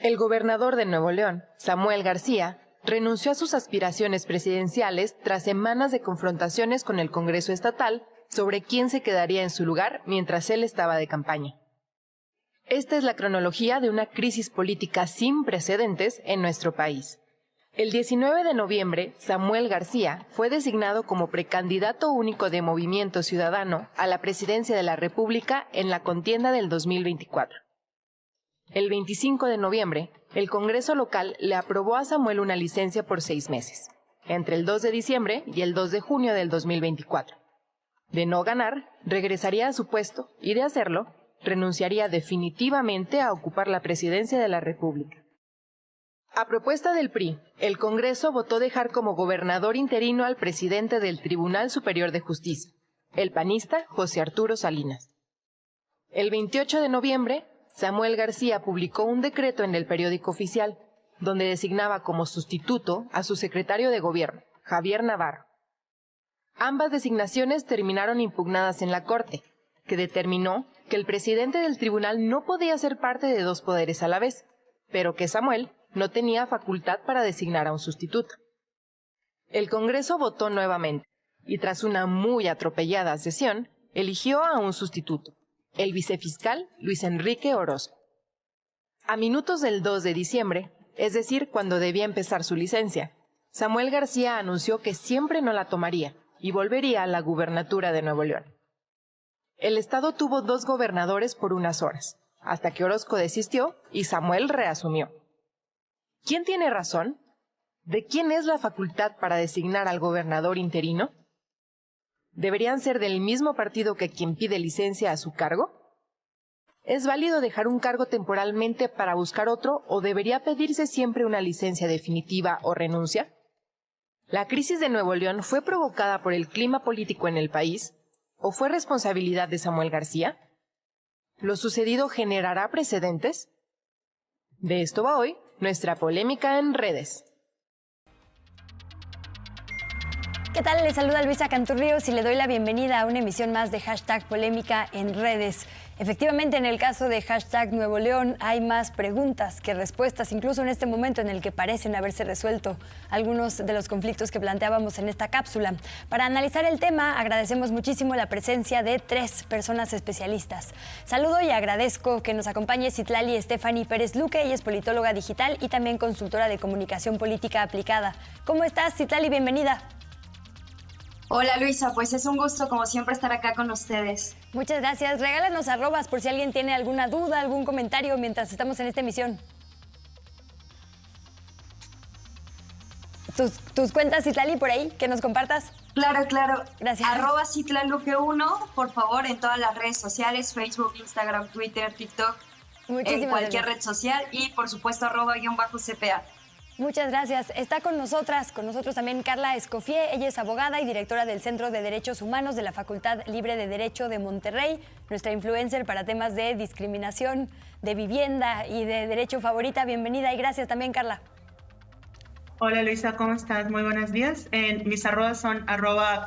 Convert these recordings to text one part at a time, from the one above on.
El gobernador de Nuevo León, Samuel García, renunció a sus aspiraciones presidenciales tras semanas de confrontaciones con el Congreso estatal sobre quién se quedaría en su lugar mientras él estaba de campaña. Esta es la cronología de una crisis política sin precedentes en nuestro país. El 19 de noviembre, Samuel García fue designado como precandidato único de Movimiento Ciudadano a la presidencia de la República en la contienda del 2024. El 25 de noviembre, el Congreso local le aprobó a Samuel una licencia por 6 meses, entre el 2 de diciembre y el 2 de junio del 2024. De no ganar, regresaría a su puesto y de hacerlo, renunciaría definitivamente a ocupar la presidencia de la República. A propuesta del PRI, el Congreso votó dejar como gobernador interino al presidente del Tribunal Superior de Justicia, el panista José Arturo Salinas. El 28 de noviembre, Samuel García publicó un decreto en el Periódico Oficial, donde designaba como sustituto a su secretario de Gobierno, Javier Navarro. Ambas designaciones terminaron impugnadas en la Corte, que determinó que el presidente del tribunal no podía ser parte de 2 poderes a la vez, pero que Samuel no tenía facultad para designar a un sustituto. El Congreso votó nuevamente, y tras una muy atropellada sesión, eligió a un sustituto, el vicefiscal Luis Enrique Orozco. A minutos del 2 de diciembre, es decir, cuando debía empezar su licencia, Samuel García anunció que siempre no la tomaría y volvería a la gubernatura de Nuevo León. El estado tuvo 2 gobernadores por unas horas, hasta que Orozco desistió y Samuel reasumió. ¿Quién tiene razón? ¿De quién es la facultad para designar al gobernador interino? ¿Deberían ser del mismo partido que quien pide licencia a su cargo? ¿Es válido dejar un cargo temporalmente para buscar otro o debería pedirse siempre una licencia definitiva o renuncia? ¿La crisis de Nuevo León fue provocada por el clima político en el país o fue responsabilidad de Samuel García? ¿Lo sucedido generará precedentes? De esto va hoy nuestra polémica en redes. ¿Qué tal? Les saluda Luisa Canturríos y le doy la bienvenida a una emisión más de Polémica en redes. Efectivamente, en el caso de Nuevo León hay más preguntas que respuestas, incluso en este momento en el que parecen haberse resuelto algunos de los conflictos que planteábamos en esta cápsula. Para analizar el tema, agradecemos muchísimo la presencia de 3 personas especialistas. Saludo y agradezco que nos acompañe Citlali Stephanie Pérez Luque. Ella es politóloga digital y también consultora de comunicación política aplicada. ¿Cómo estás, Citlali? Bienvenida. Hola Luisa, pues es un gusto como siempre estar acá con ustedes. Muchas gracias. Regálanos arrobas por si alguien tiene alguna duda, algún comentario mientras estamos en esta emisión. ¿Tus cuentas, Citlali, por ahí, que nos compartas? Claro. Gracias. @citlaluque1, por favor, en todas las redes sociales, Facebook, Instagram, Twitter, TikTok, en cualquier red social y por supuesto @_CPA. Muchas gracias. Está con nosotros también Carla Escoffier. Ella es abogada y directora del Centro de Derechos Humanos de la Facultad Libre de Derecho de Monterrey, nuestra influencer para temas de discriminación, de vivienda y de derecho favorita. Bienvenida y gracias también, Carla. Hola Luisa, ¿cómo estás? Muy buenos días. Mis arrobas son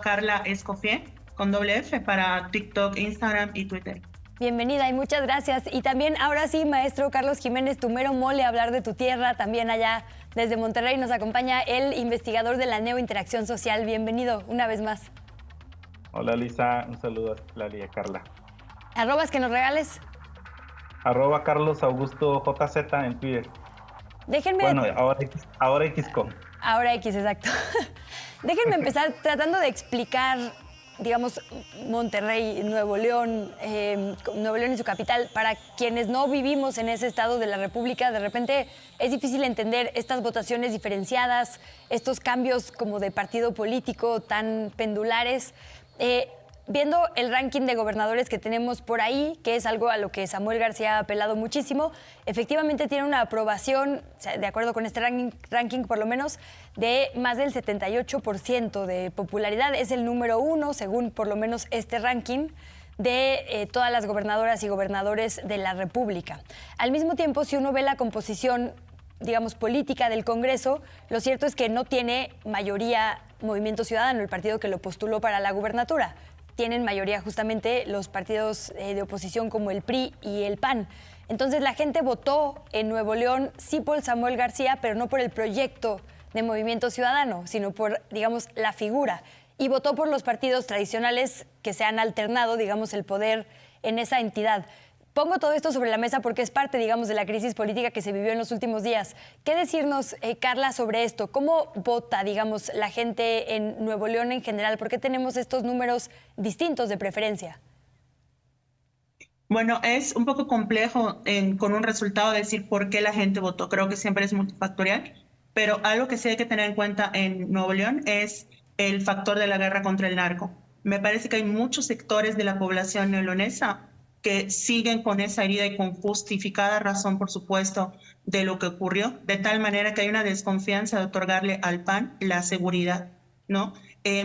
@Carla Escoffier con _F para TikTok, Instagram y Twitter. Bienvenida y muchas gracias. Y también, ahora sí, maestro Carlos Jiménez, tu mero mole, hablar de tu tierra, también allá desde Monterrey nos acompaña el investigador de la Neointeracción Social. Bienvenido una vez más. Hola Lisa, un saludo a Lali y a Carla. ¿Arrobas que nos regales? @Carlos Augusto JZ en Twitter. Déjenme... Bueno, ahora XCOM. Ahora X, exacto. Déjenme empezar tratando de explicar, digamos, Monterrey, Nuevo León y su capital. Para quienes no vivimos en ese estado de la República, de repente es difícil entender estas votaciones diferenciadas, estos cambios como de partido político tan pendulares. Viendo el ranking de gobernadores que tenemos por ahí, que es algo a lo que Samuel García ha apelado muchísimo, efectivamente tiene una aprobación, de acuerdo con este ranking por lo menos, de más del 78% de popularidad. Es el número 1, según por lo menos este ranking, de todas las gobernadoras y gobernadores de la República. Al mismo tiempo, si uno ve la composición, digamos, política del Congreso, lo cierto es que no tiene mayoría Movimiento Ciudadano, el partido que lo postuló para la gubernatura. Tienen mayoría justamente los partidos de oposición como el PRI y el PAN. Entonces la gente votó en Nuevo León sí por Samuel García, pero no por el proyecto de Movimiento Ciudadano, sino por, digamos, la figura. Y votó por los partidos tradicionales que se han alternado, digamos, el poder en esa entidad. Pongo todo esto sobre la mesa porque es parte, digamos, de la crisis política que se vivió en los últimos días. ¿Qué decirnos, Carla, sobre esto? ¿Cómo vota, digamos, la gente en Nuevo León en general? ¿Por qué tenemos estos números distintos de preferencia? Bueno, es un poco complejo con un resultado decir por qué la gente votó. Creo que siempre es multifactorial, pero algo que sí hay que tener en cuenta en Nuevo León es el factor de la guerra contra el narco. Me parece que hay muchos sectores de la población neolonesa que siguen con esa herida y con justificada razón, por supuesto, de lo que ocurrió, de tal manera que hay una desconfianza de otorgarle al PAN la seguridad, ¿no?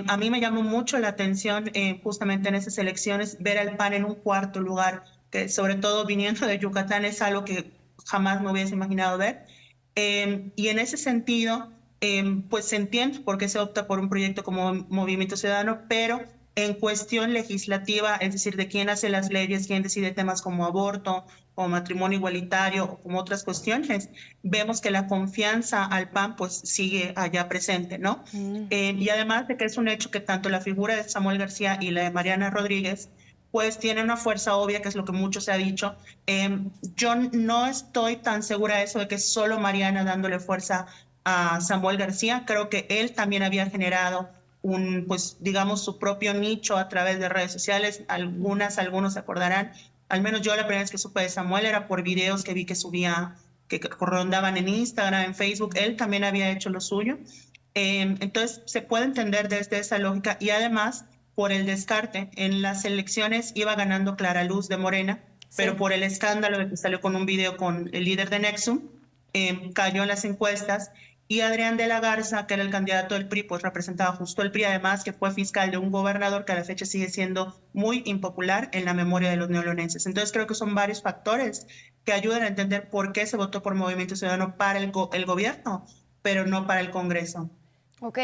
A mí me llamó mucho la atención justamente en esas elecciones ver al PAN en un cuarto lugar, que sobre todo viniendo de Yucatán es algo que jamás me hubiese imaginado ver. Y en ese sentido, pues se entiende por qué se opta por un proyecto como Movimiento Ciudadano, pero en cuestión legislativa, es decir, de quién hace las leyes, quién decide temas como aborto o matrimonio igualitario o como otras cuestiones, vemos que la confianza al PAN pues sigue allá presente, ¿no? Y además de que es un hecho que tanto la figura de Samuel García y la de Mariana Rodríguez pues tiene una fuerza obvia, que es lo que mucho se ha dicho. Yo no estoy tan segura de eso, de que es solo Mariana dándole fuerza a Samuel García. Creo que él también había generado pues digamos, su propio nicho a través de redes sociales. Algunos se acordarán. Al menos yo la primera vez que supe de Samuel era por videos que vi que subía, que rondaban en Instagram, en Facebook. Él también había hecho lo suyo. Entonces se puede entender desde esa lógica y además por el descarte. En las elecciones iba ganando Clara Luz de Morena, sí, pero por el escándalo de que salió con un video con el líder de Nexum, cayó en las encuestas. Y Adrián de la Garza, que era el candidato del PRI, pues representaba justo el PRI, además que fue fiscal de un gobernador que a la fecha sigue siendo muy impopular en la memoria de los neolonenses. Entonces creo que son varios factores que ayudan a entender por qué se votó por Movimiento Ciudadano para el gobierno, pero no para el Congreso. Ok,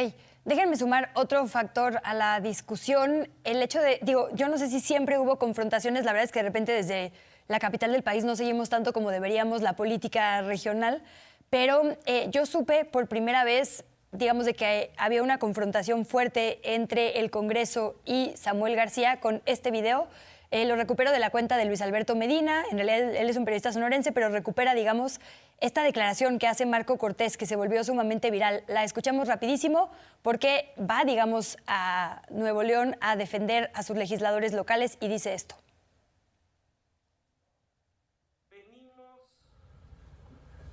déjenme sumar otro factor a la discusión, el hecho de, yo no sé si siempre hubo confrontaciones, la verdad es que de repente desde la capital del país no seguimos tanto como deberíamos la política regional, pero yo supe por primera vez, digamos, de que había una confrontación fuerte entre el Congreso y Samuel García con este video. Lo recupero de la cuenta de Luis Alberto Medina, en realidad él es un periodista sonorense, pero recupera, digamos, esta declaración que hace Marco Cortés, que se volvió sumamente viral. La escuchamos rapidísimo porque va, digamos, a Nuevo León a defender a sus legisladores locales y dice esto.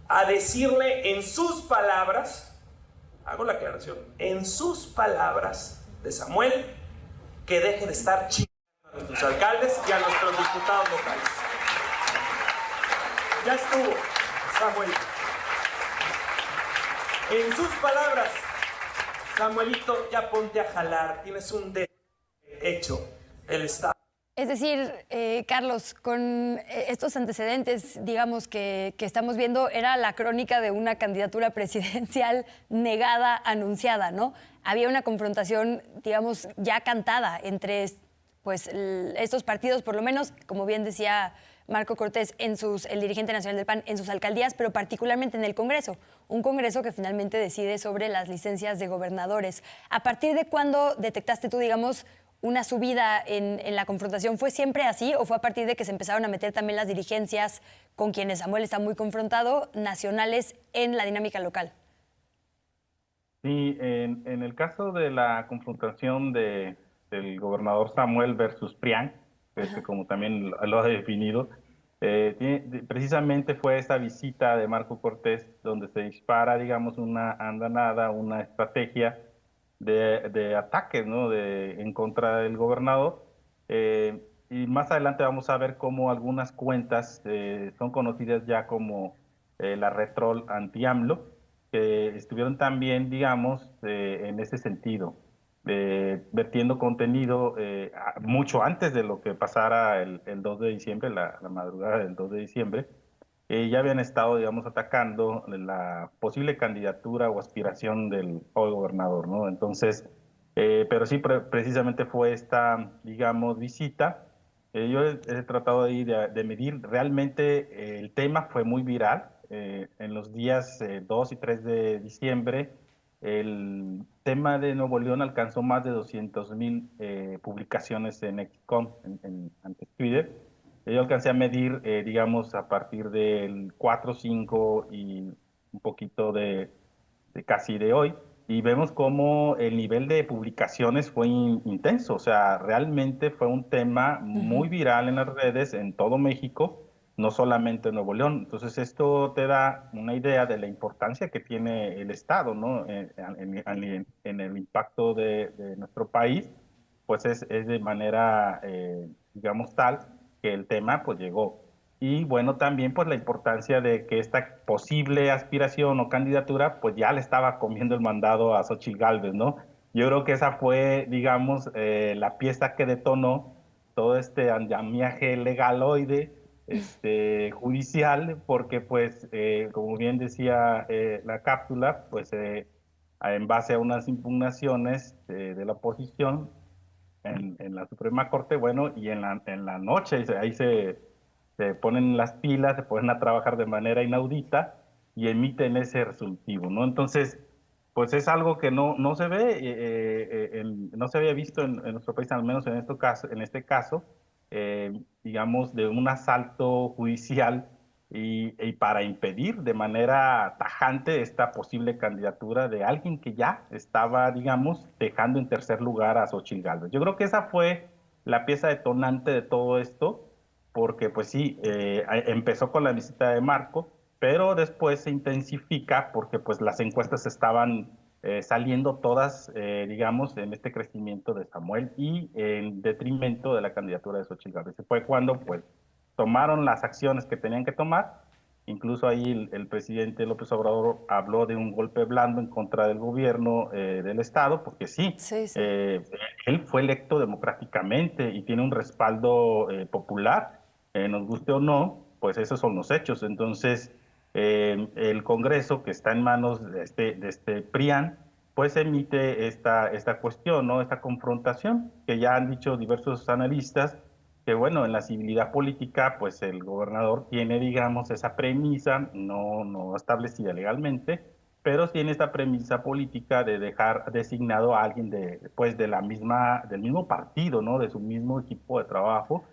A decirle en sus palabras, hago la aclaración, en sus palabras de Samuel, que deje de estar chingando a nuestros alcaldes y a nuestros diputados locales. Ya estuvo, Samuel. En sus palabras, Samuelito, ya ponte a jalar, tienes un hecho, el Estado. Es decir, Carlos, con estos antecedentes, digamos, que estamos viendo, era la crónica de una candidatura presidencial negada, anunciada, ¿no? Había una confrontación, digamos, ya cantada entre pues, estos partidos, por lo menos, como bien decía Marco Cortés, el dirigente nacional del PAN, en sus alcaldías, pero particularmente en el Congreso. Un Congreso que finalmente decide sobre las licencias de gobernadores. ¿A partir de cuándo detectaste tú, digamos, una subida en la confrontación? ¿Fue siempre así o fue a partir de que se empezaron a meter también las dirigencias con quienes Samuel está muy confrontado, nacionales, en la dinámica local? Sí, en el caso de la confrontación del gobernador Samuel versus Prián, como también lo ha definido, precisamente fue esa visita de Marco Cortés donde se dispara, digamos, una andanada, una estrategia de ataques, ¿no? En contra del gobernador. Y más adelante vamos a ver cómo algunas cuentas son conocidas ya como la Red Troll anti-AMLO, que estuvieron también, digamos, en ese sentido, vertiendo contenido mucho antes de lo que pasara el 2 de diciembre, la madrugada del 2 de diciembre. Ya habían estado, digamos, atacando la posible candidatura o aspiración del hoy gobernador, ¿no? Entonces, pero sí, precisamente fue esta, digamos, visita Yo he tratado ahí de medir. Realmente el tema fue muy viral. En los días 2 y 3 de diciembre, el tema de Nuevo León alcanzó más de 200,000 publicaciones en XCOM, antes Twitter. Yo alcancé a medir, digamos, a partir del 4, 5 y un poquito de casi de hoy, y vemos cómo el nivel de publicaciones fue intenso. O sea, realmente fue un tema muy viral en las redes en todo México, no solamente en Nuevo León. Entonces esto te da una idea de la importancia que tiene el Estado, ¿no? En el impacto de nuestro país, pues es de manera, digamos, tal que el tema pues llegó. Y bueno, también pues la importancia de que esta posible aspiración o candidatura pues ya le estaba comiendo el mandado a Xóchitl Gálvez, ¿no? Yo creo que esa fue, digamos, la pieza que detonó todo este andamiaje legaloide, judicial, porque pues, como bien decía la cápsula, pues en base a unas impugnaciones de la oposición en la Suprema Corte, bueno, y en la noche ahí se ponen las pilas, se ponen a trabajar de manera inaudita y emiten ese resolutivo, ¿no? Entonces, pues es algo que no se ve, no se había visto en nuestro país, al menos en este caso, digamos, de un asalto judicial y para impedir de manera tajante esta posible candidatura de alguien que ya estaba, digamos, dejando en tercer lugar a Xóchitl Gálvez. Yo creo que esa fue la pieza detonante de todo esto, porque pues sí, empezó con la visita de Marco, pero después se intensifica porque pues las encuestas estaban saliendo todas, digamos, en este crecimiento de Samuel y en detrimento de la candidatura de Xóchitl Gálvez. Fue cuando pues tomaron las acciones que tenían que tomar. Incluso ahí el presidente López Obrador habló de un golpe blando en contra del gobierno del Estado, porque sí, él fue electo democráticamente y tiene un respaldo popular, nos guste o no, pues esos son los hechos. Entonces, el Congreso, que está en manos de este PRIAN, pues emite esta cuestión, ¿no? Esta confrontación, que ya han dicho diversos analistas, que bueno, en la civilidad política, pues el gobernador tiene, digamos, esa premisa, no establecida legalmente, pero tiene esta premisa política de dejar designado a alguien pues del mismo partido, ¿no? De su mismo equipo de trabajo,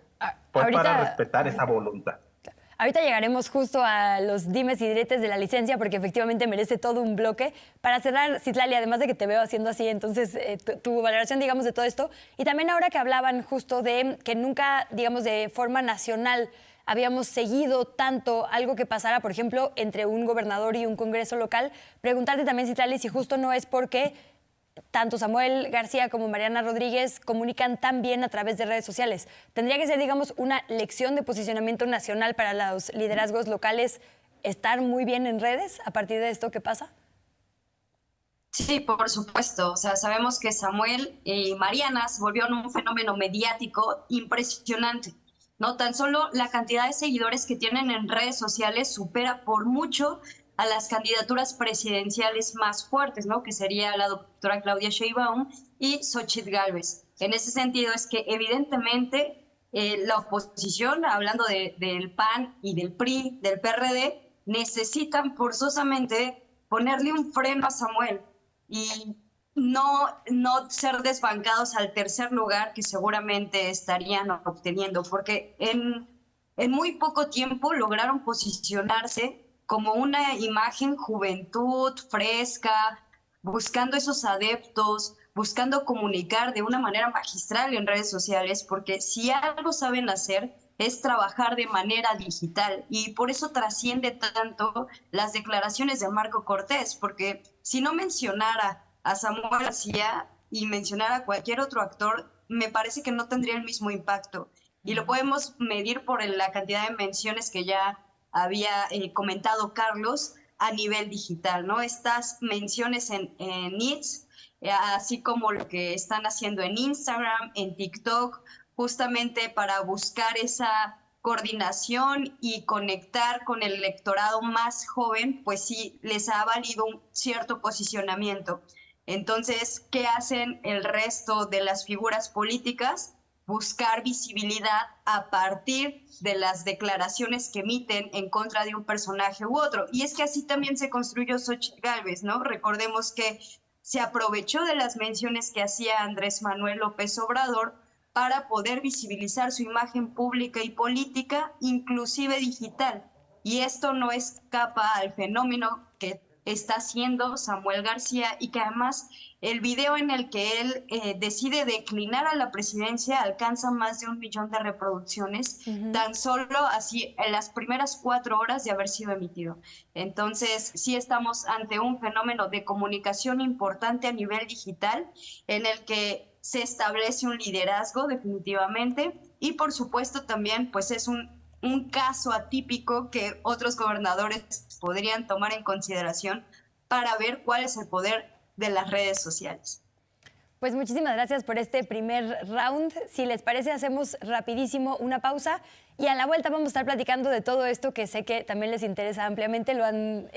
pues para respetar esa voluntad. Ahorita llegaremos justo a los dimes y diretes de la licencia, porque efectivamente merece todo un bloque. Para cerrar, Citlali, además de que te veo haciendo así, entonces tu valoración, digamos, de todo esto. Y también ahora que hablaban justo de que nunca, digamos, de forma nacional habíamos seguido tanto algo que pasara, por ejemplo, entre un gobernador y un congreso local, preguntarte también, Citlali, si justo no es porque tanto Samuel García como Mariana Rodríguez comunican tan bien a través de redes sociales. ¿Tendría que ser, digamos, una lección de posicionamiento nacional para los liderazgos locales estar muy bien en redes a partir de esto que pasa? Sí, por supuesto. O sea, sabemos que Samuel y Mariana se volvieron un fenómeno mediático impresionante, ¿no? Tan solo la cantidad de seguidores que tienen en redes sociales supera por mucho a las candidaturas presidenciales más fuertes, ¿no? Que sería la doctora Claudia Sheinbaum y Xóchitl Gálvez. En ese sentido es que evidentemente la oposición, hablando del PAN y del PRI, del PRD, necesitan forzosamente ponerle un freno a Samuel y no ser desbancados al tercer lugar que seguramente estarían obteniendo, porque en muy poco tiempo lograron posicionarse como una imagen juventud fresca, buscando esos adeptos, buscando comunicar de una manera magistral en redes sociales, porque si algo saben hacer es trabajar de manera digital y por eso trasciende tanto las declaraciones de Marco Cortés, porque si no mencionara a Samuel García y mencionara a cualquier otro actor, me parece que no tendría el mismo impacto. Y lo podemos medir por la cantidad de menciones que ya había comentado Carlos a nivel digital, ¿no? Estas menciones en X, así como lo que están haciendo en Instagram, en TikTok, justamente para buscar esa coordinación y conectar con el electorado más joven, pues sí, les ha valido un cierto posicionamiento. Entonces, ¿qué hacen el resto de las figuras políticas? buscar visibilidad a partir de las declaraciones que emiten en contra de un personaje u otro. Y es que así también se construyó Xochitl Gálvez, ¿no? Recordemos que se aprovechó de las menciones que hacía Andrés Manuel López Obrador para poder visibilizar su imagen pública y política, inclusive digital. Y esto no escapa al fenómeno que está haciendo Samuel García, y que además el video en el que él decide declinar a la presidencia alcanza más de 1 millón de reproducciones, tan solo así en las primeras 4 horas de haber sido emitido. Entonces, sí estamos ante un fenómeno de comunicación importante a nivel digital, en el que se establece un liderazgo definitivamente, y por supuesto también pues es un caso atípico que otros gobernadores podrían tomar en consideración para ver cuál es el poder de las redes sociales. Pues muchísimas gracias por este primer round. Si les parece, hacemos rapidísimo una pausa y a la vuelta vamos a estar platicando de todo esto que sé que también les interesa ampliamente. Lo han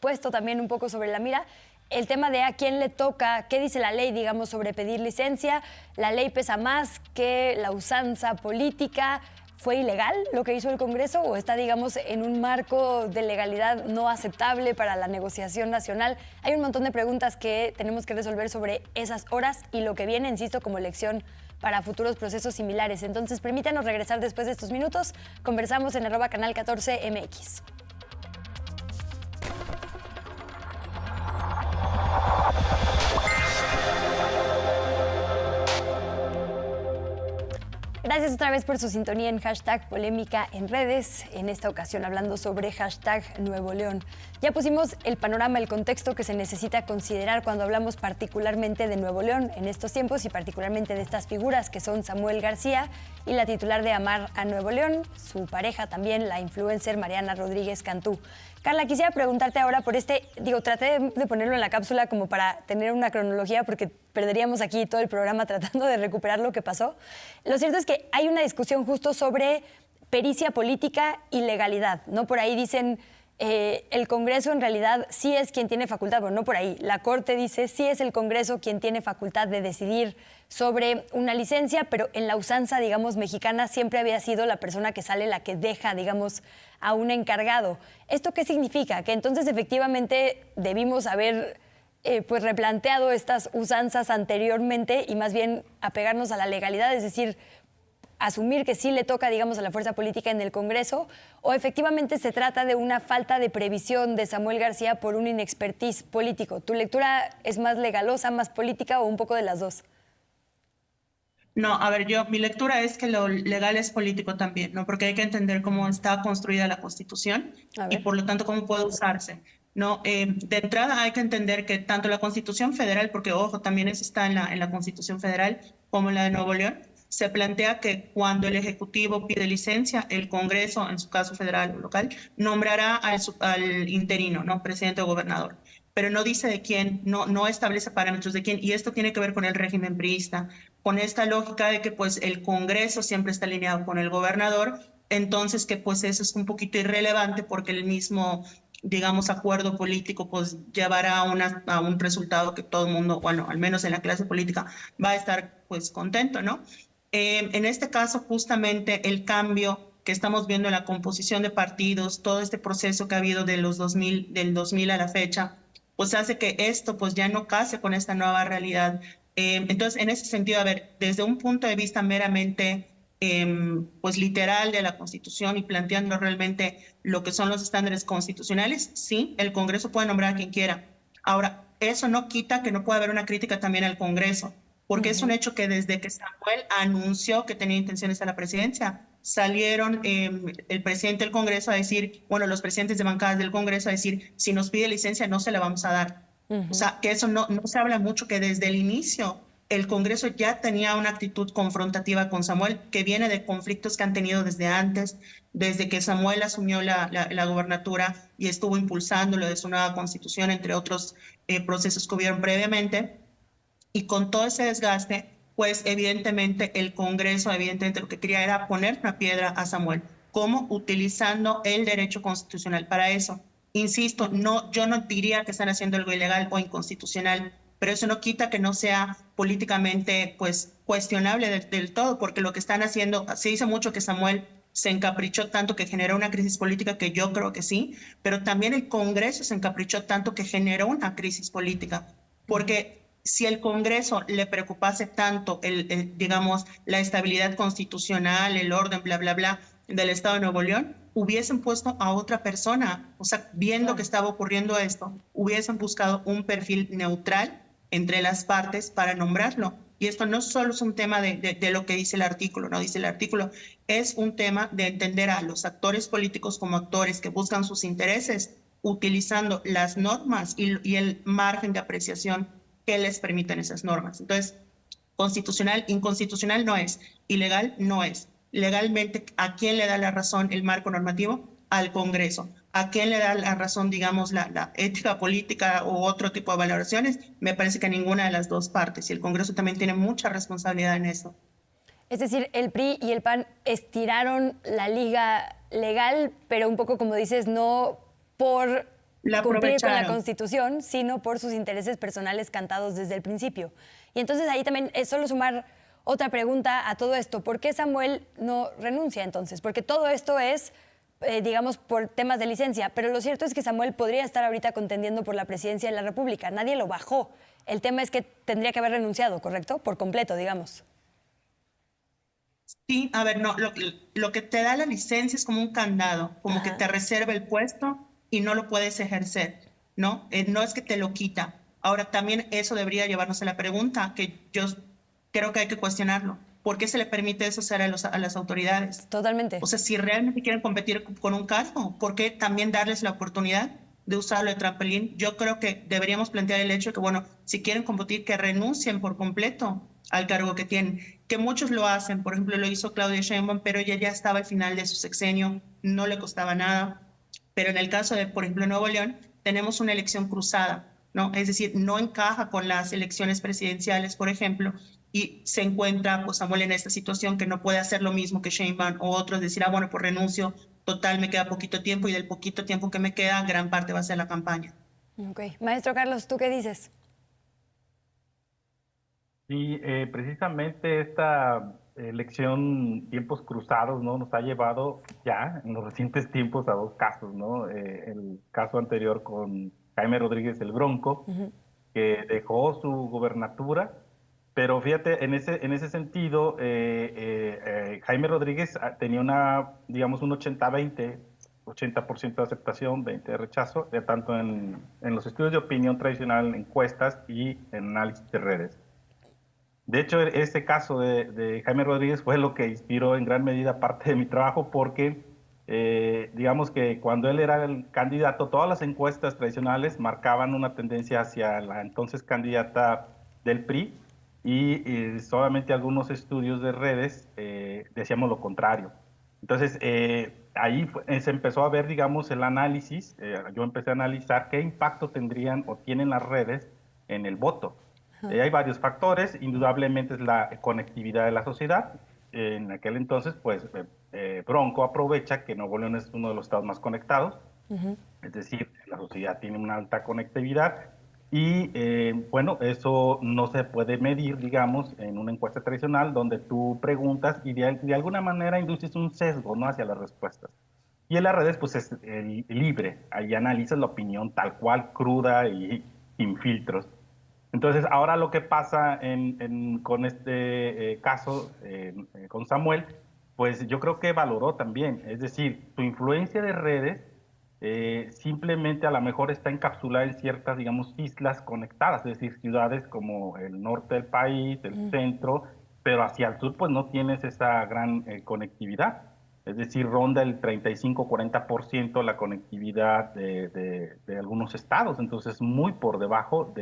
puesto también un poco sobre la mira. El tema de a quién le toca, qué dice la ley, digamos, sobre pedir licencia. ¿La ley pesa más que la usanza política? ¿Fue ilegal lo que hizo el Congreso o está, digamos, en un marco de legalidad no aceptable para la negociación nacional? Hay un montón de preguntas que tenemos que resolver sobre esas horas y lo que viene, insisto, como lección para futuros procesos similares. Entonces, permítanos regresar después de estos minutos. Conversamos en @canal14mx. Gracias otra vez por su sintonía en hashtag Polémica en redes, en esta ocasión hablando sobre hashtag Nuevo León. Ya pusimos el panorama, el contexto que se necesita considerar cuando hablamos particularmente de Nuevo León en estos tiempos y particularmente de estas figuras que son Samuel García y la titular de Amar a Nuevo León, su pareja también, la influencer Mariana Rodríguez Cantú. Carla, quisiera preguntarte ahora por traté de ponerlo en la cápsula como para tener una cronología porque perderíamos aquí todo el programa tratando de recuperar lo que pasó. Lo cierto es que hay una discusión justo sobre pericia política y legalidad, ¿no? Por ahí dicen el Congreso en realidad sí es quien tiene facultad, bueno, no por ahí, la Corte dice sí es el Congreso quien tiene facultad de decidir sobre una licencia, pero en la usanza, digamos, mexicana siempre había sido la persona que sale la que deja, digamos, a un encargado. ¿Esto qué significa? Que entonces efectivamente debimos haber pues replanteado estas usanzas anteriormente y más bien apegarnos a la legalidad, es decir, asumir que sí le toca, digamos, a la fuerza política en el Congreso, o efectivamente se trata de una falta de previsión de Samuel García por un inexpertise político. ¿Tu lectura es más legalosa, más política o un poco de las dos? No, a ver, mi lectura es que lo legal es político también, ¿no? Porque hay que entender cómo está construida la Constitución y por lo tanto cómo puede usarse, ¿no? De entrada hay que entender que tanto la Constitución Federal, porque ojo, también eso está en la Constitución Federal, como la de Nuevo León, se plantea que cuando el Ejecutivo pide licencia, el Congreso, en su caso federal o local, nombrará al interino, ¿no? Presidente o gobernador. Pero no dice de quién, no establece parámetros de quién, y esto tiene que ver con el régimen priista, con esta lógica de que pues el Congreso siempre está alineado con el gobernador, entonces que pues eso es un poquito irrelevante porque el mismo, digamos, acuerdo político pues llevará a un resultado que todo el mundo, bueno, al menos en la clase política, va a estar pues contento, ¿no? En este caso, justamente el cambio que estamos viendo en la composición de partidos, todo este proceso que ha habido del 2000 a la fecha, pues hace que esto pues ya no case con esta nueva realidad. Entonces, en ese sentido, a ver, desde un punto de vista meramente pues literal de la Constitución y planteando realmente lo que son los estándares constitucionales, sí, el Congreso puede nombrar a quien quiera. Ahora, eso no quita que no pueda haber una crítica también al Congreso, porque es un hecho que desde que Samuel anunció que tenía intenciones a la presidencia, salieron el presidente del Congreso a decir, bueno, los presidentes de bancadas del Congreso a decir, si nos pide licencia no se la vamos a dar. O sea, que eso no se habla mucho, que desde el inicio el Congreso ya tenía una actitud confrontativa con Samuel, que viene de conflictos que han tenido desde antes, desde que Samuel asumió la gobernatura y estuvo impulsando lo de su nueva constitución, entre otros procesos que hubieron previamente. Y con todo ese desgaste, pues evidentemente el Congreso, evidentemente lo que quería era poner una piedra a Samuel. ¿Cómo? Utilizando el derecho constitucional para eso. Insisto, yo no diría que están haciendo algo ilegal o inconstitucional, pero eso no quita que no sea políticamente pues cuestionable del todo, porque lo que están haciendo, se dice mucho que Samuel se encaprichó tanto que generó una crisis política, que yo creo que sí, pero también el Congreso se encaprichó tanto que generó una crisis política, porque si el Congreso le preocupase tanto digamos, la estabilidad constitucional, el orden, bla, bla, bla, del Estado de Nuevo León, hubiesen puesto a otra persona, o sea, viendo que estaba ocurriendo esto, hubiesen buscado un perfil neutral entre las partes para nombrarlo. Y esto no solo es un tema de lo que dice el artículo, no dice el artículo, es un tema de entender a los actores políticos como actores que buscan sus intereses, utilizando las normas y el margen de apreciación que les permiten esas normas. Entonces, constitucional, inconstitucional no es, ilegal no es. Legalmente, ¿a quién le da la razón el marco normativo? Al Congreso. ¿A quién le da la razón, digamos, la ética política u otro tipo de valoraciones? Me parece que a ninguna de las dos partes. Y el Congreso también tiene mucha responsabilidad en eso. Es decir, el PRI y el PAN estiraron la liga legal, pero un poco, como dices, no por cumplir con la Constitución, sino por sus intereses personales cantados desde el principio. Y entonces ahí también es solo sumar otra pregunta a todo esto. ¿Por qué Samuel no renuncia entonces? Porque todo esto es, digamos, por temas de licencia, pero lo cierto es que Samuel podría estar ahorita contendiendo por la presidencia de la República. Nadie lo bajó. El tema es que tendría que haber renunciado, ¿correcto? Por completo, digamos. Sí, a ver, no, lo que te da la licencia es como un candado, como que te reserva el puesto y no lo puedes ejercer, ¿no? No es que te lo quita. Ahora, también eso debería llevarnos a la pregunta, que yo creo que hay que cuestionarlo. ¿Por qué se le permite eso hacer a las autoridades? Totalmente. O sea, si realmente quieren competir con un cargo, ¿por qué también darles la oportunidad de usarlo de trampolín? Yo creo que deberíamos plantear el hecho de que, bueno, si quieren competir, que renuncien por completo al cargo que tienen. Que muchos lo hacen, por ejemplo, lo hizo Claudia Sheinbaum, pero ella ya estaba al final de su sexenio, no le costaba nada. Pero en el caso de, por ejemplo, Nuevo León, tenemos una elección cruzada, ¿no? Es decir, no encaja con las elecciones presidenciales, por ejemplo, y se encuentra pues, Samuel en esta situación que no puede hacer lo mismo que Sheinbaum o otros, decir, bueno, pues renuncio, total, me queda poquito tiempo y del poquito tiempo que me queda, gran parte va a ser la campaña. Ok. Maestro Carlos, ¿tú qué dices? Sí, precisamente esta elección tiempos cruzados, ¿no? Nos ha llevado ya en los recientes tiempos a dos casos, ¿no? El caso anterior con Jaime Rodríguez el Bronco, que dejó su gubernatura, pero fíjate, en ese sentido, Jaime Rodríguez tenía digamos, un 80-20, 80% de aceptación, 20% de rechazo, tanto en los estudios de opinión tradicional, en encuestas y en análisis de redes. De hecho, este caso de Jaime Rodríguez fue lo que inspiró en gran medida parte de mi trabajo porque, digamos que cuando él era el candidato, todas las encuestas tradicionales marcaban una tendencia hacia la entonces candidata del PRI y solamente algunos estudios de redes decíamos lo contrario. Entonces, ahí se empezó a ver, digamos, el análisis. Yo empecé a analizar qué impacto tendrían o tienen las redes en el voto. Hay varios factores, indudablemente es la conectividad de la sociedad. En aquel entonces, pues, Bronco aprovecha que Nuevo León es uno de los estados más conectados, es decir, la sociedad tiene una alta conectividad y, bueno, eso no se puede medir, digamos, en una encuesta tradicional donde tú preguntas y de alguna manera induces un sesgo, ¿no?, hacia las respuestas. Y en las redes, pues, es libre, ahí analizas la opinión tal cual, cruda y sin filtros. Entonces, ahora lo que pasa con este caso, con Samuel, pues yo creo que valoró también, es decir, su influencia de redes simplemente a lo mejor está encapsulada en ciertas, digamos, islas conectadas, es decir, ciudades como el norte del país, el centro, pero hacia el sur pues no tienes esa gran conectividad. Es decir, ronda el 35-40% la conectividad de algunos estados, entonces muy por debajo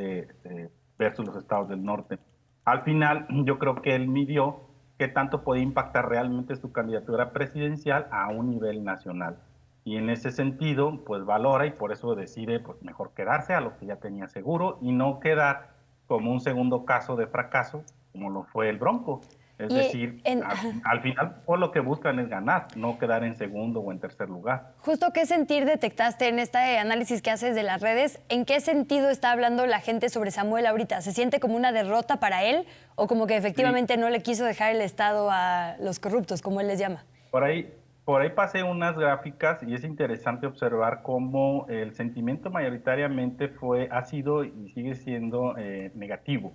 versus los estados del norte. Al final, yo creo que él midió qué tanto puede impactar realmente su candidatura presidencial a un nivel nacional. Y en ese sentido, pues valora y por eso decide pues, mejor quedarse a lo que ya tenía seguro y no quedar como un segundo caso de fracaso, como lo fue el Bronco. Es Y decir, al final por lo que buscan es ganar, no quedar en segundo o en tercer lugar. Justo, ¿qué sentir detectaste en este análisis que haces de las redes? ¿En qué sentido está hablando la gente sobre Samuel ahorita? ¿Se siente como una derrota para él o como que efectivamente no le quiso dejar el Estado a los corruptos, como él les llama? Por ahí pasé unas gráficas y es interesante observar cómo el sentimiento mayoritariamente ha sido y sigue siendo negativo.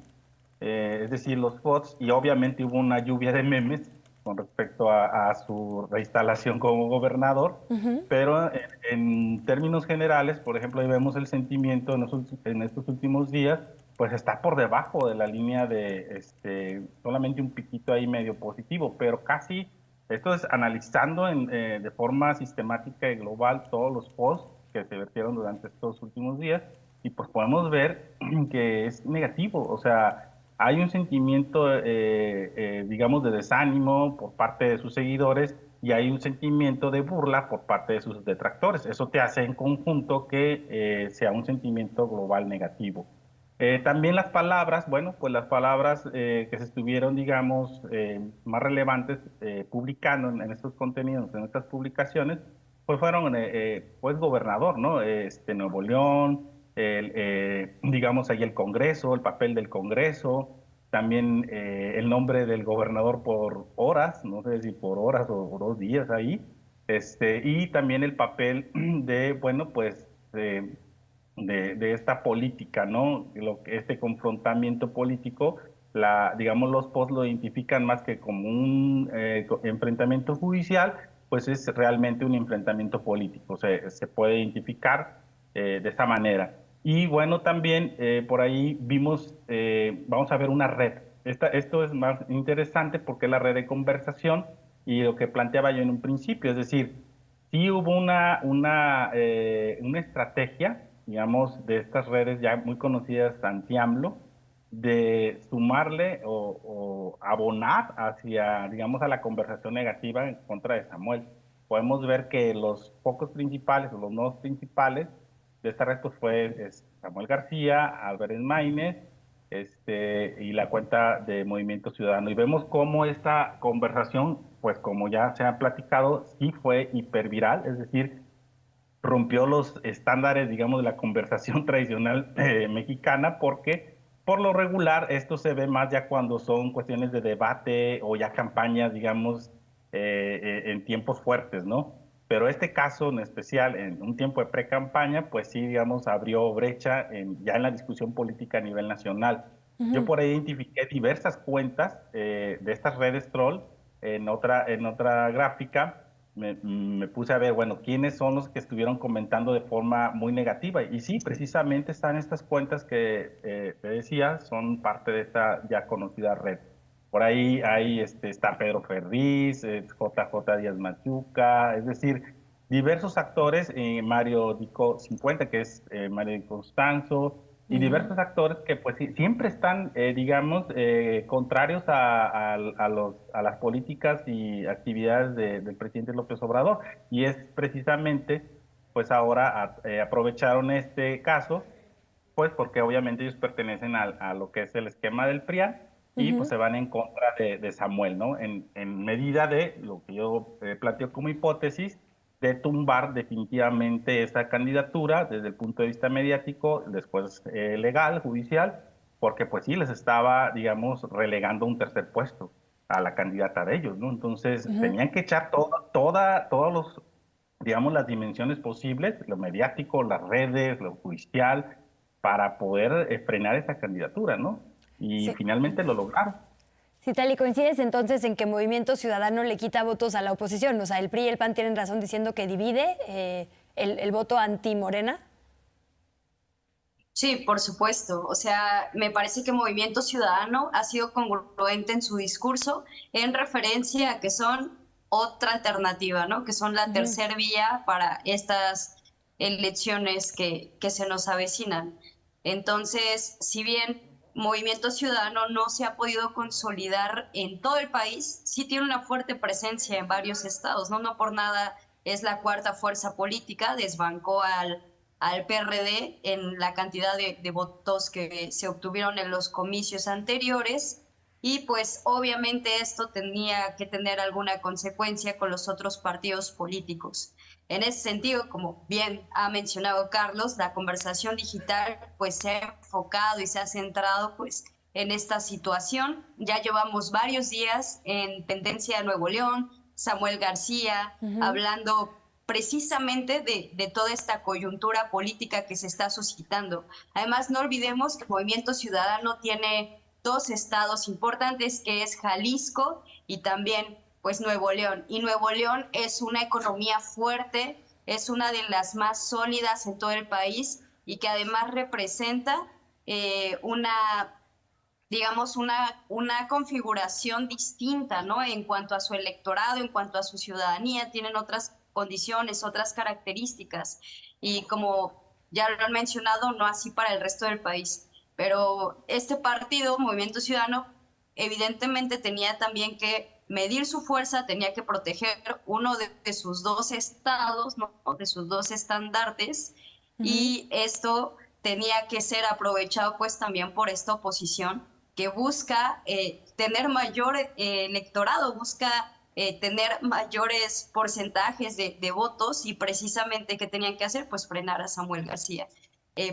Es decir, los bots, y obviamente hubo una lluvia de memes con respecto a su reinstalación como gobernador, pero en términos generales, por ejemplo, ahí vemos el sentimiento en estos últimos días, pues está por debajo de la línea de solamente un piquito ahí medio positivo, pero casi, esto es analizando de forma sistemática y global todos los posts que se vertieron durante estos últimos días, y pues podemos ver que es negativo, o sea, hay un sentimiento, digamos, de desánimo por parte de sus seguidores y hay un sentimiento de burla por parte de sus detractores. Eso te hace en conjunto que sea un sentimiento global negativo. También las palabras, bueno, pues las palabras que se estuvieron, digamos, más relevantes publicando en estos contenidos, en estas publicaciones, pues fueron, pues, gobernador, ¿no? Nuevo León, digamos, ahí el Congreso, el papel del Congreso, también el nombre del gobernador por horas, no sé si por horas o 2 días ahí, y también el papel de, bueno, pues, de esta política, ¿no? Este confrontamiento político, digamos, los posts lo identifican más que como un enfrentamiento judicial, pues es realmente un enfrentamiento político, se puede identificar de esa manera. Y bueno, también por ahí vimos, vamos a ver una red. Esto es más interesante porque es la red de conversación y lo que planteaba yo en un principio, es decir, sí hubo una estrategia, digamos, de estas redes ya muy conocidas anti-AMLO, de sumarle o abonar hacia, digamos, a la conversación negativa en contra de Samuel. Podemos ver que los focos principales o los nodos principales de esta red pues fue Samuel García, Álvarez Maínez, y la cuenta de Movimiento Ciudadano. Y vemos cómo esta conversación, pues como ya se ha platicado, sí fue hiperviral, es decir, rompió los estándares, digamos, de la conversación tradicional mexicana, porque por lo regular esto se ve más ya cuando son cuestiones de debate o ya campañas, digamos, en tiempos fuertes, ¿no? Pero este caso en especial, en un tiempo de pre-campaña, pues sí, digamos, abrió brecha ya en la discusión política a nivel nacional. Yo por ahí identifiqué diversas cuentas de estas redes troll en otra gráfica. Me puse a ver, bueno, quiénes son los que estuvieron comentando de forma muy negativa. Y sí, precisamente están estas cuentas que te decía, son parte de esta ya conocida red. Por ahí está Pedro Ferriz, JJ Díaz Machuca, es decir, diversos actores, Mario Dico 50, que es Mario Di Constanzo, y diversos actores que pues siempre están, digamos, contrarios a las políticas y actividades del presidente López Obrador. Y es precisamente, pues ahora aprovecharon este caso, pues porque obviamente ellos pertenecen a lo que es el esquema del PRIAN y pues se van en contra de Samuel, ¿no? En medida de lo que yo planteo como hipótesis, de tumbar definitivamente esa candidatura desde el punto de vista mediático, después legal, judicial, porque pues sí les estaba, digamos, relegando un tercer puesto a la candidata de ellos, ¿no? Entonces tenían que echar todos los, digamos, las dimensiones posibles, lo mediático, las redes, lo judicial, para poder frenar esa candidatura, ¿no? Y Sí. Finalmente lo lograron. Sí, Tali, ¿coincides entonces en que Movimiento Ciudadano le quita votos a la oposición? O sea, el PRI y el PAN tienen razón diciendo que divide el voto anti-Morena. Sí, por supuesto. O sea, me parece que Movimiento Ciudadano ha sido congruente en su discurso en referencia a que son otra alternativa, ¿no? Que son la tercera vía para estas elecciones que se nos avecinan. Entonces, si bien Movimiento Ciudadano no se ha podido consolidar en todo el país, sí tiene una fuerte presencia en varios estados, ¿no? No por nada es la cuarta fuerza política, desbancó al PRD en la cantidad de votos que se obtuvieron en los comicios anteriores y pues obviamente esto tenía que tener alguna consecuencia con los otros partidos políticos. En ese sentido, como bien ha mencionado Carlos, la conversación digital pues se ha enfocado y se ha centrado pues en esta situación. Ya llevamos varios días en tendencia a Nuevo León, Samuel García, hablando precisamente de toda esta coyuntura política que se está suscitando. Además, no olvidemos que el Movimiento Ciudadano tiene 2 estados importantes, que es Jalisco y también pues Nuevo León. Y Nuevo León es una economía fuerte, es una de las más sólidas en todo el país y que además representa digamos, una configuración distinta, ¿no? En cuanto a su electorado, en cuanto a su ciudadanía, tienen otras condiciones, otras características. Y como ya lo han mencionado, no así para el resto del país. Pero este partido, Movimiento Ciudadano, evidentemente tenía también que medir su fuerza, tenía que proteger uno de sus 2 estados, ¿no? De sus 2 estandartes, y esto tenía que ser aprovechado pues también por esta oposición que busca tener mayor electorado, busca tener mayores porcentajes de votos, y precisamente ¿qué tenían que hacer? Pues frenar a Samuel García.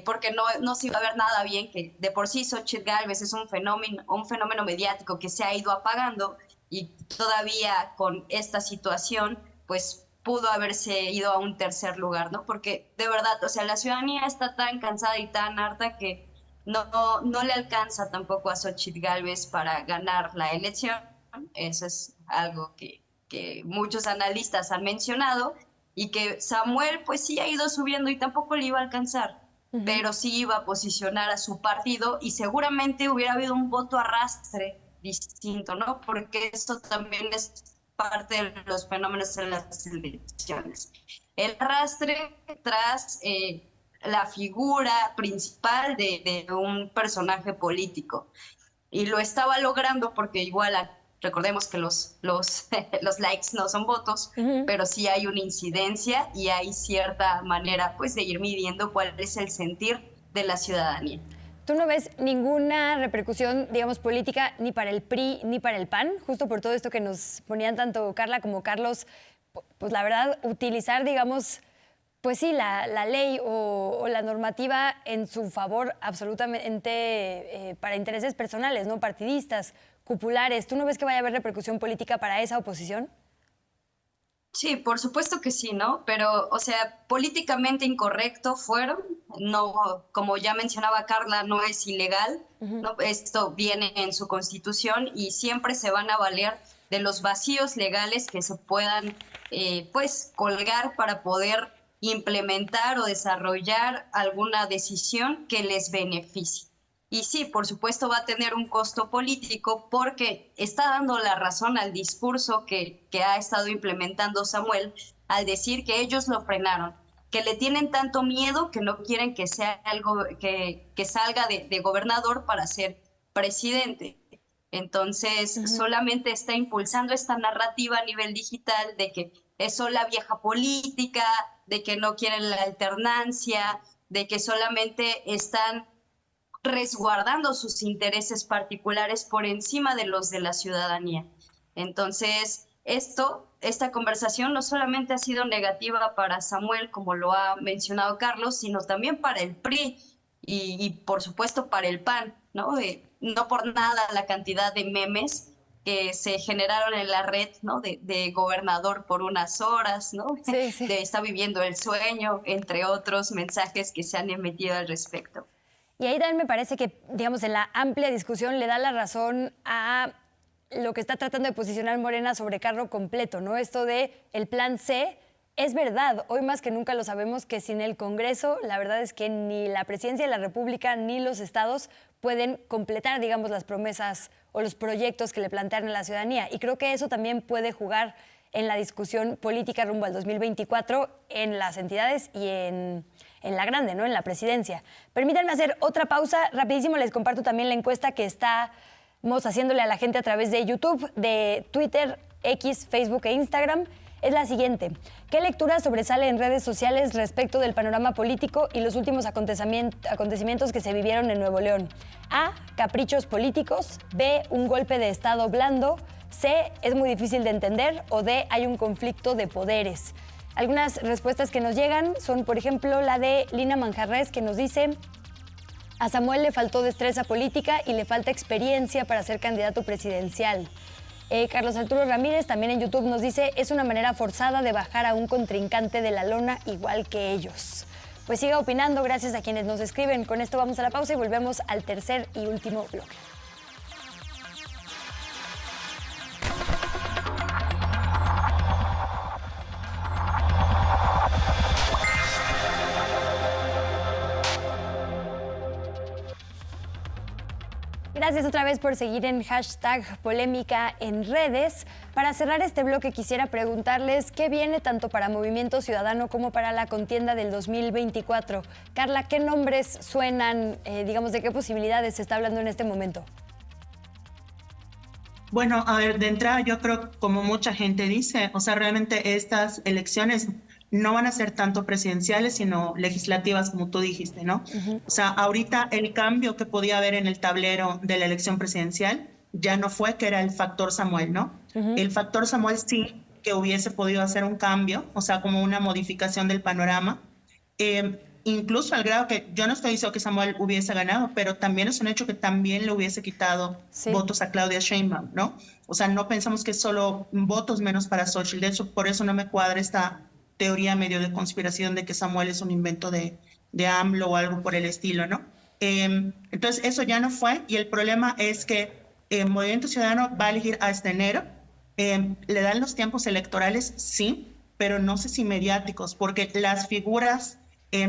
Porque no se iba a ver nada bien, que de por sí Xochitl Gálvez es un fenómeno mediático que se ha ido apagando, y todavía con esta situación pues pudo haberse ido a un tercer lugar, ¿no? Porque de verdad, o sea, la ciudadanía está tan cansada y tan harta que no le alcanza tampoco a Xochitl Gálvez para ganar la elección. Eso es algo que muchos analistas han mencionado, y que Samuel pues sí ha ido subiendo y tampoco le iba a alcanzar, pero sí iba a posicionar a su partido, y seguramente hubiera habido un voto arrastre distinto, ¿no? Porque eso también es parte de los fenómenos en las elecciones. El arrastre tras la figura principal de un personaje político. Y lo estaba logrando porque igual, recordemos que los likes no son votos, pero sí hay una incidencia y hay cierta manera pues de ir midiendo cuál es el sentir de la ciudadanía. ¿Tú no ves ninguna repercusión, digamos, política ni para el PRI ni para el PAN? Justo por todo esto que nos ponían tanto Carla como Carlos, pues la verdad, utilizar, digamos, pues sí, la ley o la normativa en su favor absolutamente para intereses personales, ¿no? Partidistas, cupulares. ¿Tú no ves que vaya a haber repercusión política para esa oposición? Sí, por supuesto que sí, ¿no? Pero, o sea, políticamente incorrecto fueron, no, como ya mencionaba Carla, no es ilegal, ¿no? Esto viene en su constitución y siempre se van a valer de los vacíos legales que se puedan, pues, colgar para poder implementar o desarrollar alguna decisión que les beneficie. Y sí, por supuesto va a tener un costo político porque está dando la razón al discurso que ha estado implementando Samuel al decir que ellos lo frenaron, que le tienen tanto miedo que no quieren que sea algo que salga de gobernador para ser presidente. Entonces, solamente está impulsando esta narrativa a nivel digital de que es la vieja política, de que no quieren la alternancia, de que solamente están resguardando sus intereses particulares por encima de los de la ciudadanía. Entonces, esta conversación no solamente ha sido negativa para Samuel, como lo ha mencionado Carlos, sino también para el PRI y por supuesto para el PAN, ¿no? No por nada la cantidad de memes que se generaron en la red, ¿no? De gobernador por unas horas, ¿no? Sí, sí. De está viviendo el sueño, entre otros mensajes que se han emitido al respecto. Y ahí también me parece que, digamos, en la amplia discusión le da la razón a lo que está tratando de posicionar Morena sobre carro completo, ¿no? Esto de el plan C, es verdad, hoy más que nunca lo sabemos que sin el Congreso, la verdad es que ni la Presidencia de la República ni los estados pueden completar, digamos, las promesas o los proyectos que le plantean a la ciudadanía. Y creo que eso también puede jugar en la discusión política rumbo al 2024 en las entidades y en la grande, ¿no? En la presidencia. Permítanme hacer otra pausa. Rapidísimo les comparto también la encuesta que estamos haciéndole a la gente a través de YouTube, de Twitter, X, Facebook e Instagram. es la siguiente. ¿Qué lectura sobresale en redes sociales respecto del panorama político y los últimos acontecimientos que se vivieron en Nuevo León? A, caprichos políticos. B, un golpe de estado blando. C, es muy difícil de entender. O D, hay un conflicto de poderes. Algunas respuestas que nos llegan son, por ejemplo, la de Lina Manjarres, que nos dice: a Samuel le faltó destreza política y le falta experiencia para ser candidato presidencial. Carlos Arturo Ramírez también en YouTube nos dice: es una manera forzada de bajar a un contrincante de la lona igual que ellos. Pues siga opinando, gracias a quienes nos escriben. Con esto vamos a la pausa y volvemos al tercer y último bloque. Gracias otra vez por seguir en #polémica en redes. Para cerrar este bloque quisiera preguntarles qué viene tanto para Movimiento Ciudadano como para la contienda del 2024. Carla, ¿qué nombres suenan, de qué posibilidades se está hablando en este momento? Bueno, a ver, de entrada yo creo, como mucha gente dice, o sea, realmente estas elecciones no van a ser tanto presidenciales, sino legislativas, como tú dijiste, ¿no? O sea, ahorita el cambio que podía haber en el tablero de la elección presidencial ya no fue, que era el factor Samuel, ¿no? El factor Samuel sí que hubiese podido hacer un cambio, o sea, como una modificación del panorama, incluso al grado que yo no estoy diciendo que Samuel hubiese ganado, pero también es un hecho que también le hubiese quitado votos a Claudia Sheinbaum, ¿no? O sea, no pensamos que es solo votos menos para Xochitl. De hecho, por eso no me cuadra esta teoría medio de conspiración de que Samuel es un invento de AMLO o algo por el estilo, ¿no? Entonces, eso ya no fue, y el problema es que Movimiento Ciudadano va a elegir hasta enero. Le dan los tiempos electorales, sí, pero no sé si mediáticos, porque las figuras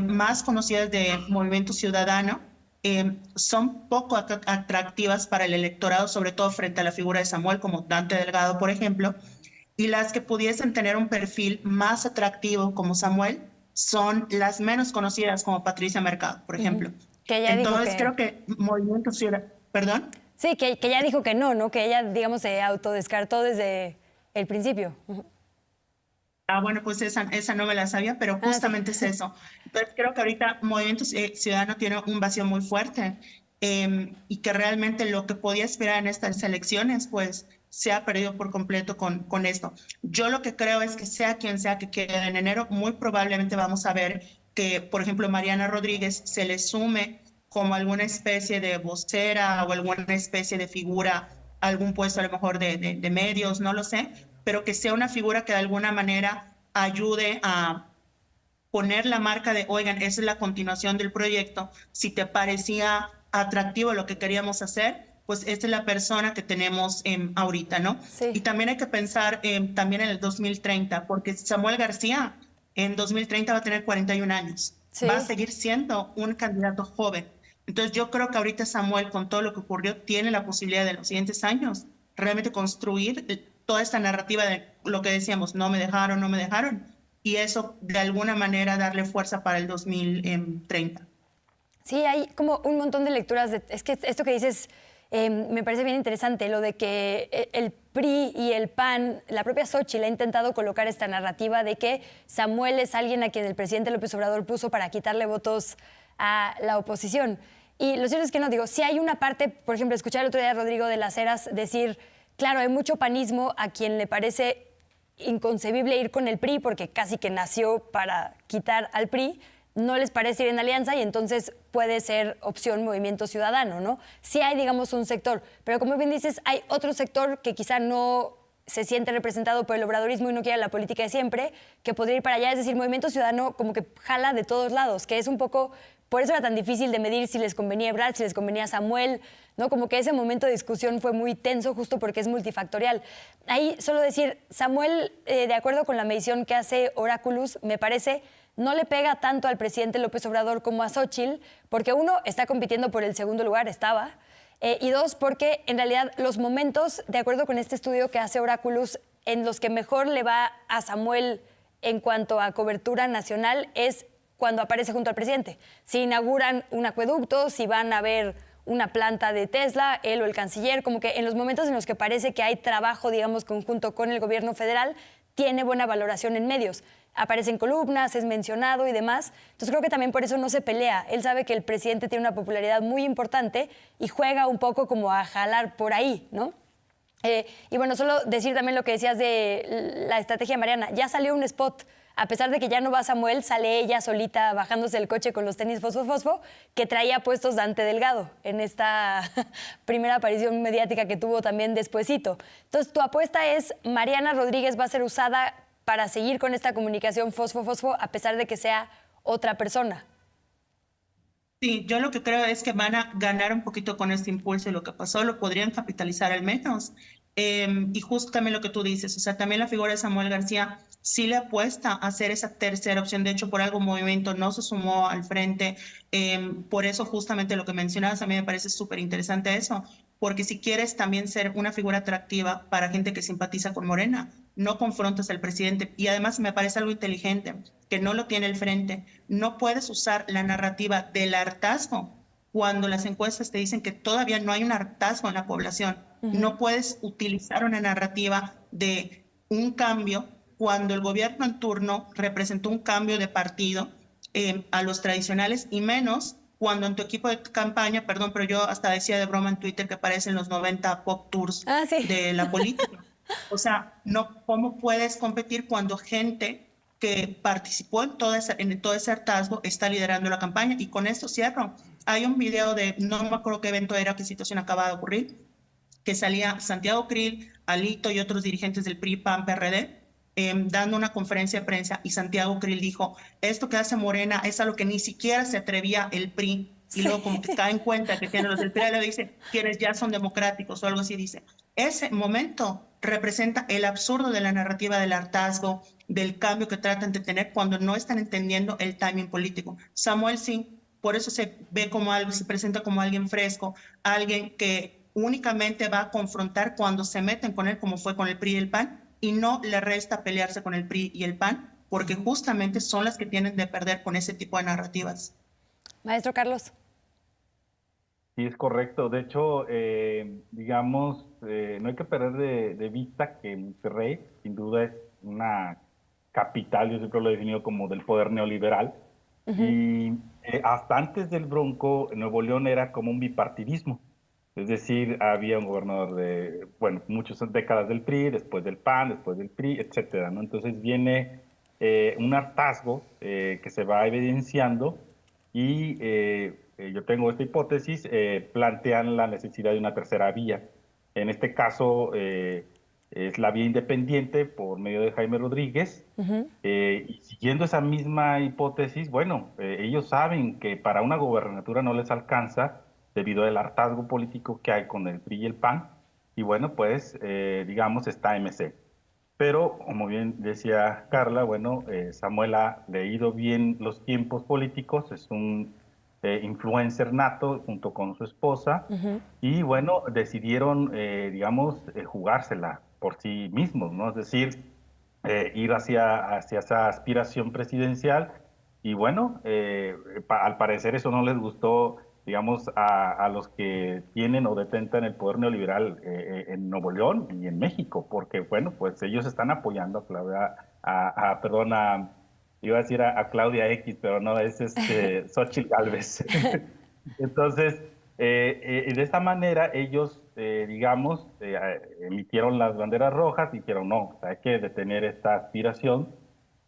más conocidas de Movimiento Ciudadano son poco atractivas para el electorado, sobre todo frente a la figura de Samuel, como Dante Delgado, por ejemplo, y las que pudiesen tener un perfil más atractivo como Samuel son las menos conocidas, como Patricia Mercado, por ejemplo. Que ella Entonces creo que Movimiento Ciudadano... ¿Perdón? Sí, que ella dijo que no, que ella, se autodescartó desde el principio. Bueno, pues esa no me la sabía, pero justamente sí. Es eso. Entonces creo que ahorita Movimiento Ciudadano tiene un vacío muy fuerte, y que realmente lo que podía esperar en estas elecciones, pues se ha perdido por completo con esto. Yo lo que creo es que sea quien sea que quede en enero, muy probablemente vamos a ver que, por ejemplo, Mariana Rodríguez se le sume como alguna especie de vocera o alguna especie de figura, algún puesto a lo mejor de medios, no lo sé, pero que sea una figura que de alguna manera ayude a poner la marca de, oigan, esa es la continuación del proyecto. Si te parecía atractivo lo que queríamos hacer, pues esta es la persona que tenemos ahorita, ¿no? Sí. Y también hay que pensar también en el 2030, porque Samuel García en 2030 va a tener 41 años. Sí. Va a seguir siendo un candidato joven. Entonces yo creo que ahorita Samuel, con todo lo que ocurrió, tiene la posibilidad de los siguientes años realmente construir toda esta narrativa de lo que decíamos, no me dejaron, y eso de alguna manera darle fuerza para el 2030. Sí, hay como un montón de lecturas. Es que esto que dices me parece bien interesante, lo de que el PRI y el PAN, la propia Xochitl ha intentado colocar esta narrativa de que Samuel es alguien a quien el presidente López Obrador puso para quitarle votos a la oposición. Y lo cierto es que no, digo, si hay una parte, por ejemplo, escuchar el otro día a Rodrigo de las Heras decir, claro, hay mucho panismo a quien le parece inconcebible ir con el PRI porque casi que nació para quitar al PRI, no les parece ir en alianza y entonces puede ser opción Movimiento Ciudadano, ¿no? Sí hay, digamos, un sector, pero como bien dices, hay otro sector que quizá no se siente representado por el obradorismo y no quiere la política de siempre, que podría ir para allá, es decir, Movimiento Ciudadano como que jala de todos lados, que es un poco, por eso era tan difícil de medir si les convenía Ebrard, si les convenía Samuel, ¿no? Como que ese momento de discusión fue muy tenso justo porque es multifactorial. Ahí solo decir, Samuel, de acuerdo con la medición que hace Oráculos, me parece, no le pega tanto al presidente López Obrador como a Xochitl, porque uno, está compitiendo por el segundo lugar, y dos, porque en realidad los momentos, de acuerdo con este estudio que hace Oráculos, en los que mejor le va a Samuel en cuanto a cobertura nacional es cuando aparece junto al presidente. Si inauguran un acueducto, si van a ver una planta de Tesla, él o el canciller, como que en los momentos en los que parece que hay trabajo, digamos, conjunto con el gobierno federal, tiene buena valoración en medios. Aparece en columnas, es mencionado y demás. Entonces creo que también por eso no se pelea. Él sabe que el presidente tiene una popularidad muy importante y juega un poco como a jalar por ahí, ¿no? Y bueno, solo decir también lo que decías de la estrategia de Mariana. Ya salió un spot. A pesar de que ya no va Samuel, sale ella solita bajándose del coche con los tenis fosfo, fosfo, que traía puestos Dante Delgado en esta primera aparición mediática que tuvo también despuesito. Entonces, tu apuesta es Mariana Rodríguez va a ser usada para seguir con esta comunicación fosfo, fosfo, a pesar de que sea otra persona. Sí, yo lo que creo es que van a ganar un poquito con este impulso y lo que pasó lo podrían capitalizar al menos. Y justo también lo que tú dices, o sea, también la figura de Samuel García sí le apuesta a ser esa tercera opción. De hecho, por algo Movimiento no se sumó al frente. Por eso justamente lo que mencionabas a mí me parece súper interesante eso, porque si quieres también ser una figura atractiva para gente que simpatiza con Morena, no confrontas al presidente. Y además me parece algo inteligente, que no lo tiene el frente. No puedes usar la narrativa del hartazgo cuando las encuestas te dicen que todavía no hay un hartazgo en la población. No puedes utilizar una narrativa de un cambio cuando el gobierno en turno representó un cambio de partido a los tradicionales, y menos cuando en tu equipo de campaña, perdón, pero yo hasta decía de broma en Twitter que parecen los 90 pop tours de la política. O sea, no, ¿cómo puedes competir cuando gente que participó en todo ese hartazgo está liderando la campaña? Y con esto cierro. Hay un video de, no me acuerdo qué evento era, qué situación acaba de ocurrir, que salía Santiago Krill, Alito y otros dirigentes del PRI, PAN, PRD, dando una conferencia de prensa, y Santiago Krill dijo, esto que hace Morena es a lo que ni siquiera se atrevía el PRI, y luego como que cae en cuenta que tienen los del PRI, le dice, quienes ya son democráticos o algo así, dice. Ese momento representa el absurdo de la narrativa del hartazgo, del cambio que tratan de tener cuando no están entendiendo el timing político. Samuel sí, por eso se ve como algo, se presenta como alguien fresco, alguien que únicamente va a confrontar cuando se meten con él, como fue con el PRI y el PAN, y no le resta pelearse con el PRI y el PAN, porque justamente son las que tienen de perder con ese tipo de narrativas. Maestro Carlos. Sí, es correcto. De hecho, digamos, no hay que perder de vista que Monterrey, sin duda, es una capital, yo siempre lo he definido como del poder neoliberal, y hasta antes del Bronco, Nuevo León era como un bipartidismo. Es decir, había un gobernador de, bueno, muchas décadas del PRI, después del PAN, después del PRI, etcétera, ¿no? Entonces viene un hartazgo que se va evidenciando y yo tengo esta hipótesis, plantean la necesidad de una tercera vía. En este caso es la vía independiente por medio de Jaime Rodríguez. Y siguiendo esa misma hipótesis, bueno, ellos saben que para una gobernatura no les alcanza debido al hartazgo político que hay con el PRI y el PAN, y bueno, pues, digamos, está MC. Pero, como bien decía Carla, bueno, Samuel ha leído bien los tiempos políticos, es un influencer nato junto con su esposa, y bueno, decidieron, digamos, jugársela por sí mismos, ¿no? Es decir, ir hacia esa aspiración presidencial, y bueno, al parecer eso no les gustó, digamos, a los que tienen o detentan el poder neoliberal en Nuevo León y en México, porque, bueno, pues ellos están apoyando a Claudia, iba a decir a Claudia X, pero no, es Xóchitl Gálvez. Entonces, de esta manera ellos, digamos, emitieron las banderas rojas y dijeron, no, hay que detener esta aspiración,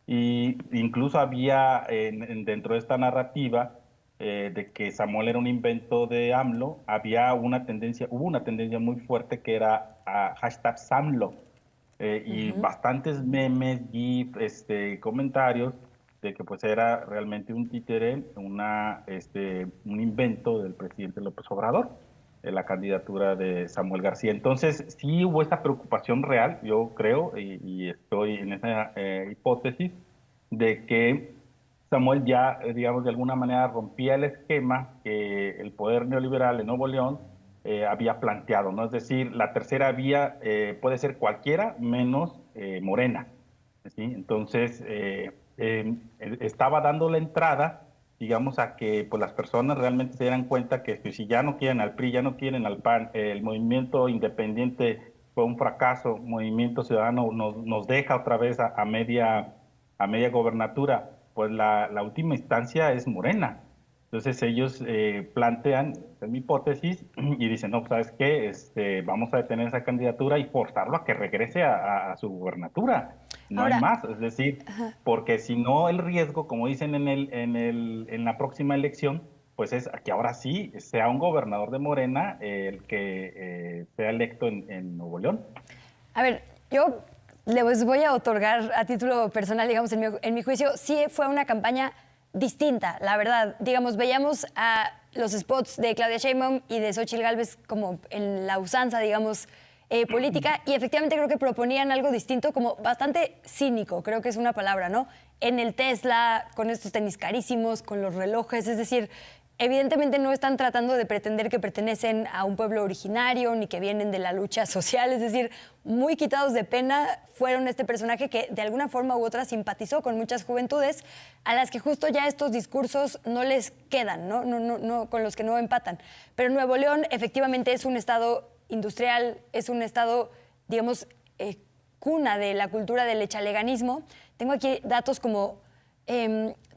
y incluso había dentro de esta narrativa de que Samuel era un invento de AMLO, hubo una tendencia muy fuerte que era hashtag Samlo, y bastantes memes, gifs, comentarios de que pues era realmente un títere, un invento del presidente López Obrador, la candidatura de Samuel García. Entonces sí hubo esta preocupación real, yo creo, y estoy en esa hipótesis, de que Samuel ya, digamos, de alguna manera rompía el esquema que el poder neoliberal en Nuevo León había planteado, ¿no? Es decir, la tercera vía puede ser cualquiera menos Morena, ¿sí? Entonces, estaba dando la entrada, digamos, a que pues, las personas realmente se dieran cuenta que si ya no quieren al PRI, ya no quieren al PAN, el movimiento independiente fue un fracaso. Movimiento Ciudadano nos deja otra vez a media gobernatura. Pues la última instancia es Morena. Entonces ellos plantean, esa es mi hipótesis, y dicen, no, ¿sabes qué? Vamos a detener esa candidatura y forzarlo a que regrese a su gubernatura. No Ahora, hay más, es decir, porque si no el riesgo, como dicen en la próxima elección, pues es que ahora sí sea un gobernador de Morena el que sea electo en Nuevo León. A ver, yo les voy a otorgar a título personal, digamos, en mi juicio, sí fue una campaña distinta, la verdad. Digamos, veíamos a los spots de Claudia Sheinbaum y de Xóchitl Gálvez como en la usanza, digamos, política, y efectivamente creo que proponían algo distinto, como bastante cínico, creo que es una palabra, ¿no? En el Tesla, con estos tenis carísimos, con los relojes, es decir, evidentemente no están tratando de pretender que pertenecen a un pueblo originario ni que vienen de la lucha social, es decir, muy quitados de pena fueron este personaje que de alguna forma u otra simpatizó con muchas juventudes a las que justo ya estos discursos no les quedan, ¿no? Con los que no empatan. Pero Nuevo León efectivamente es un estado industrial, es un estado, digamos, cuna de la cultura del echaleganismo. Tengo aquí datos como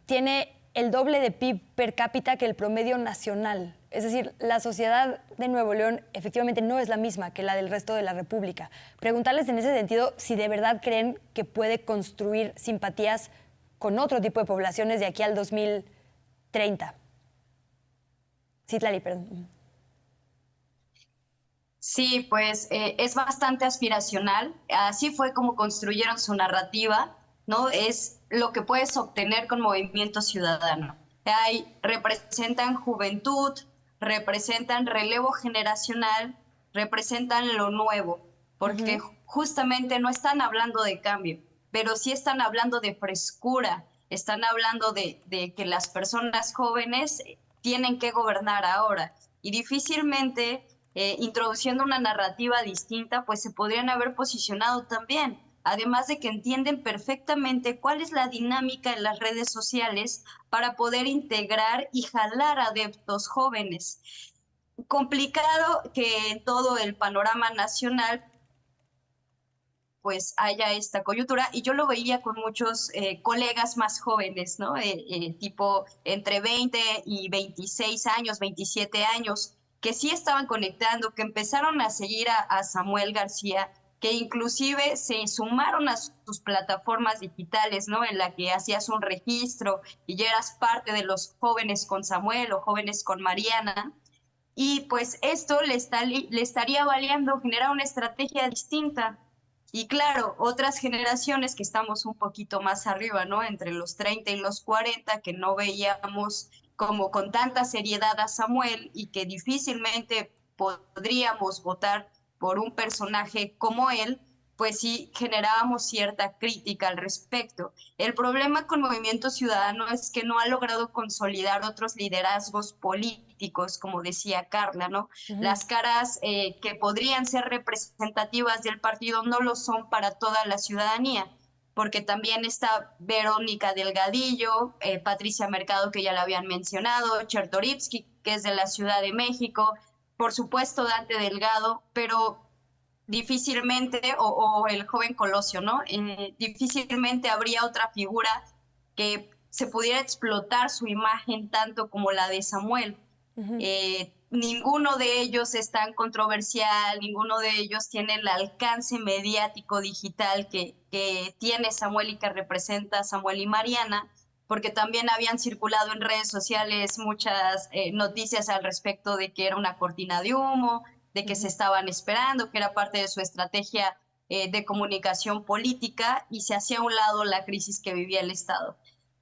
tiene el doble de PIB per cápita que el promedio nacional. Es decir, la sociedad de Nuevo León efectivamente no es la misma que la del resto de la República. Preguntarles en ese sentido si de verdad creen que puede construir simpatías con otro tipo de poblaciones de aquí al 2030. Citlali, perdón. Sí, pues es bastante aspiracional. Así fue como construyeron su narrativa, ¿no? Es lo que puedes obtener con Movimiento Ciudadano. Representan juventud, representan relevo generacional, representan lo nuevo, porque justamente no están hablando de cambio, pero sí están hablando de frescura, están hablando de que las personas jóvenes tienen que gobernar ahora, y difícilmente introduciendo una narrativa distinta, pues se podrían haber posicionado también. Además de que entienden perfectamente cuál es la dinámica en las redes sociales para poder integrar y jalar adeptos jóvenes. Complicado que en todo el panorama nacional pues haya esta coyuntura, y yo lo veía con muchos colegas más jóvenes, ¿no? Tipo entre 20 y 26 años, 27 años, que sí estaban conectando, que empezaron a seguir a Samuel García, que inclusive se sumaron a sus plataformas digitales, ¿no? En la que hacías un registro y ya eras parte de los jóvenes con Samuel o jóvenes con Mariana. Y pues esto le estaría valiendo generar una estrategia distinta. Y claro, otras generaciones que estamos un poquito más arriba, ¿no? Entre los 30 y los 40, que no veíamos como con tanta seriedad a Samuel y que difícilmente podríamos votar por un personaje como él, pues sí generábamos cierta crítica al respecto. El problema con Movimiento Ciudadano es que no ha logrado consolidar otros liderazgos políticos, como decía Carla, ¿no? Las caras que podrían ser representativas del partido no lo son para toda la ciudadanía, porque también está Verónica Delgadillo, Patricia Mercado, que ya la habían mencionado, Chertorivsky, que es de la Ciudad de México, por supuesto Dante Delgado, pero difícilmente, o el joven Colosio, ¿no? Difícilmente habría otra figura que se pudiera explotar su imagen tanto como la de Samuel. Ninguno de ellos es tan controversial, ninguno de ellos tiene el alcance mediático digital que tiene Samuel y que representa Samuel y Mariana, porque también habían circulado en redes sociales muchas noticias al respecto de que era una cortina de humo, de que se estaban esperando, que era parte de su estrategia de comunicación política, y se hacía a un lado la crisis que vivía el Estado.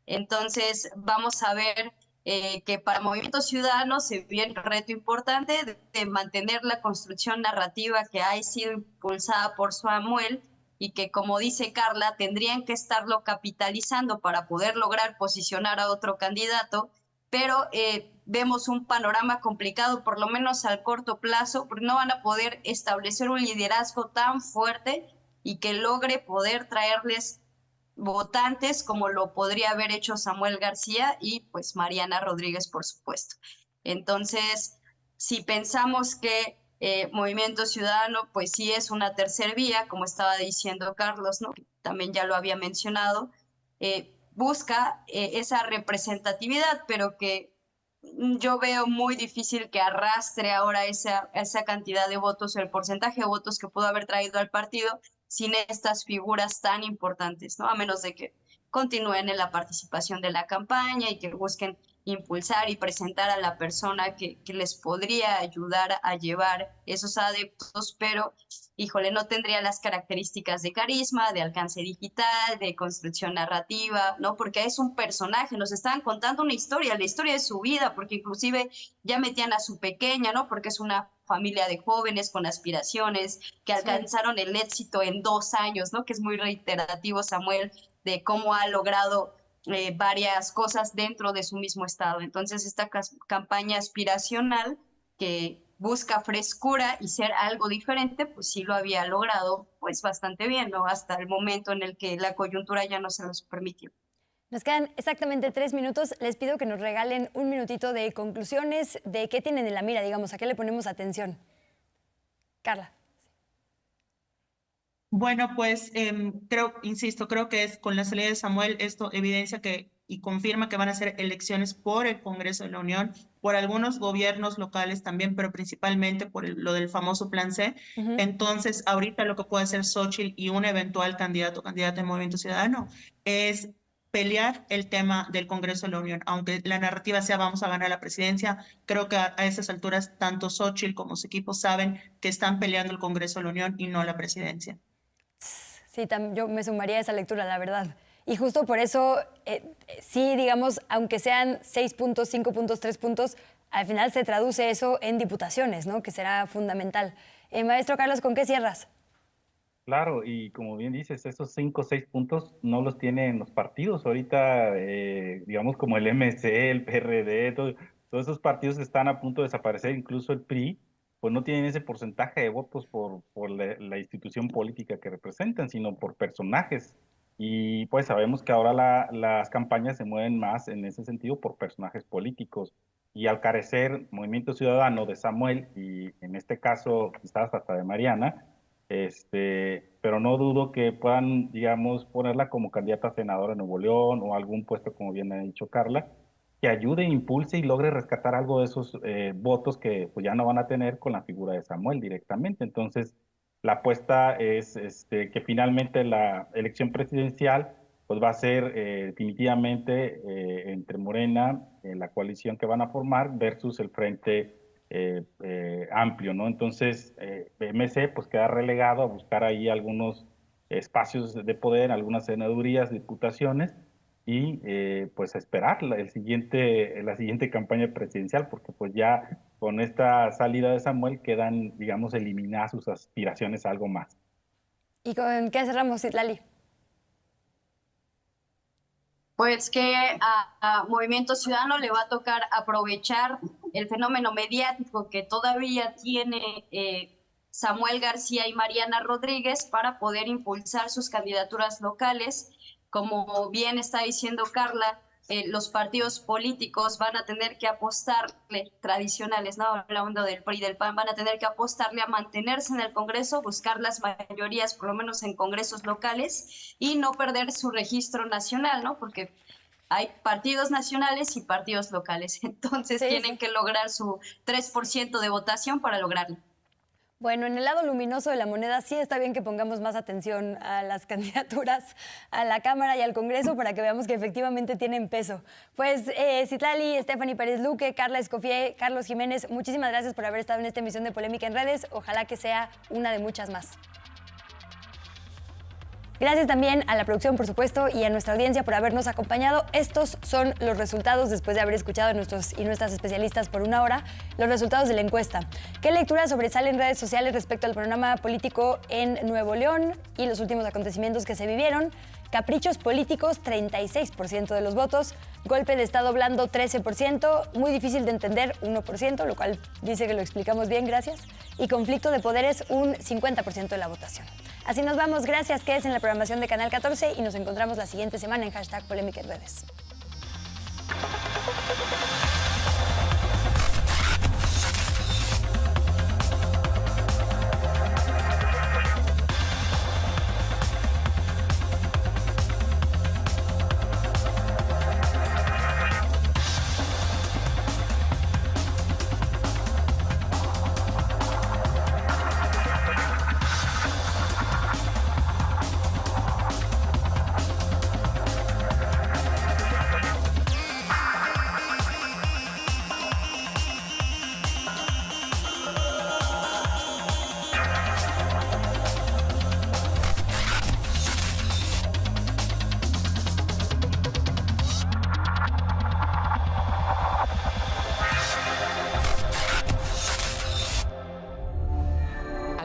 Entonces vamos a ver que para Movimiento Ciudadano se viene un reto importante de mantener la construcción narrativa que ha sido impulsada por Samuel, y que, como dice Carla, tendrían que estarlo capitalizando para poder lograr posicionar a otro candidato, pero vemos un panorama complicado, por lo menos al corto plazo, porque no van a poder establecer un liderazgo tan fuerte y que logre poder traerles votantes como lo podría haber hecho Samuel García y pues Mariana Rodríguez, por supuesto. Entonces, si pensamos que Movimiento Ciudadano, pues sí es una tercer vía, como estaba diciendo Carlos, ¿no? También ya lo había mencionado, busca esa representatividad, pero que yo veo muy difícil que arrastre ahora esa cantidad de votos, el porcentaje de votos que pudo haber traído al partido sin estas figuras tan importantes, ¿no? A menos de que continúen en la participación de la campaña y que busquen impulsar y presentar a la persona que les podría ayudar a llevar esos adeptos, pero, híjole, no tendría las características de carisma, de alcance digital, de construcción narrativa, ¿no? Porque es un personaje, nos estaban contando una historia, la historia de su vida, porque inclusive ya metían a su pequeña, ¿no? Porque es una familia de jóvenes con aspiraciones que alcanzaron el éxito en 2 años, ¿no? Que es muy reiterativo, Samuel, de cómo ha logrado varias cosas dentro de su mismo estado. Entonces, esta campaña aspiracional que busca frescura y ser algo diferente, pues sí lo había logrado pues bastante bien, ¿no? Hasta el momento en el que la coyuntura ya no se los permitió. Nos quedan exactamente 3 minutos. Les pido que nos regalen un minutito de conclusiones, de qué tienen en la mira, digamos, a qué le ponemos atención. Carla. Bueno, pues creo que es con la salida de Samuel, esto evidencia y confirma que van a ser elecciones por el Congreso de la Unión, por algunos gobiernos locales también, pero principalmente por lo del famoso Plan C. Entonces, ahorita lo que puede hacer Xóchitl y un eventual candidato o candidata del Movimiento Ciudadano es pelear el tema del Congreso de la Unión. Aunque la narrativa sea vamos a ganar la presidencia, creo que a esas alturas tanto Xóchitl como su equipo saben que están peleando el Congreso de la Unión y no la presidencia. Sí, yo me sumaría a esa lectura, la verdad. Y justo por eso, sí, digamos, aunque sean 6 puntos, 5 puntos, 3 puntos, al final se traduce eso en diputaciones, ¿no? Que será fundamental. Maestro Carlos, ¿con qué cierras? Claro, y como bien dices, esos 5 o 6 puntos no los tienen los partidos. Ahorita, digamos, como el MC, el PRD, todos esos partidos están a punto de desaparecer, incluso el PRI, pues no tienen ese porcentaje de votos por la institución política que representan, sino por personajes. Y pues sabemos que ahora las campañas se mueven más en ese sentido por personajes políticos. Y al carecer Movimiento Ciudadano de Samuel, y en este caso quizás hasta de Mariana, pero no dudo que puedan, digamos, ponerla como candidata a senadora en Nuevo León o algún puesto, como bien ha dicho Carla, que ayude, impulse y logre rescatar algo de esos votos que pues, ya no van a tener con la figura de Samuel directamente. Entonces, la apuesta es que finalmente la elección presidencial pues, va a ser definitivamente entre Morena, la coalición que van a formar, versus el Frente Amplio, ¿no? Entonces, MC pues queda relegado a buscar ahí algunos espacios de poder, algunas senadurías, diputaciones, y pues esperar la siguiente campaña presidencial, porque pues ya con esta salida de Samuel quedan, digamos, eliminadas sus aspiraciones a algo más. ¿Y con qué cerramos, Citlali? Pues que a Movimiento Ciudadano le va a tocar aprovechar el fenómeno mediático que todavía tiene Samuel García y Mariana Rodríguez para poder impulsar sus candidaturas locales. Como bien está diciendo Carla, los partidos políticos van a tener que apostarle, tradicionales, ¿no? Hablando del PRI y del PAN, van a tener que apostarle a mantenerse en el Congreso, buscar las mayorías, por lo menos en congresos locales, y no perder su registro nacional, ¿no? Porque hay partidos nacionales y partidos locales, entonces tienen que lograr su 3% de votación para lograrlo. Bueno, en el lado luminoso de la moneda sí está bien que pongamos más atención a las candidaturas a la Cámara y al Congreso para que veamos que efectivamente tienen peso. Pues Citlali, Stephanie Pérez Luque, Carla Escoffier, Carlos Jiménez, muchísimas gracias por haber estado en esta emisión de Polémica en Redes. Ojalá que sea una de muchas más. Gracias también a la producción, por supuesto, y a nuestra audiencia por habernos acompañado. Estos son los resultados, después de haber escuchado a nuestros y nuestras especialistas por 1 hora, los resultados de la encuesta. ¿Qué lectura sobresale en redes sociales respecto al panorama político en Nuevo León y los últimos acontecimientos que se vivieron? Caprichos políticos, 36% de los votos. Golpe de Estado blando, 13%. Muy difícil de entender, 1%, lo cual dice que lo explicamos bien, gracias. Y conflicto de poderes, un 50% de la votación. Así nos vamos, gracias, quédense en la programación de Canal 14 y nos encontramos la siguiente semana en #Polémica en Redes.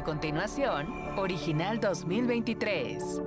continuación, Original 2023.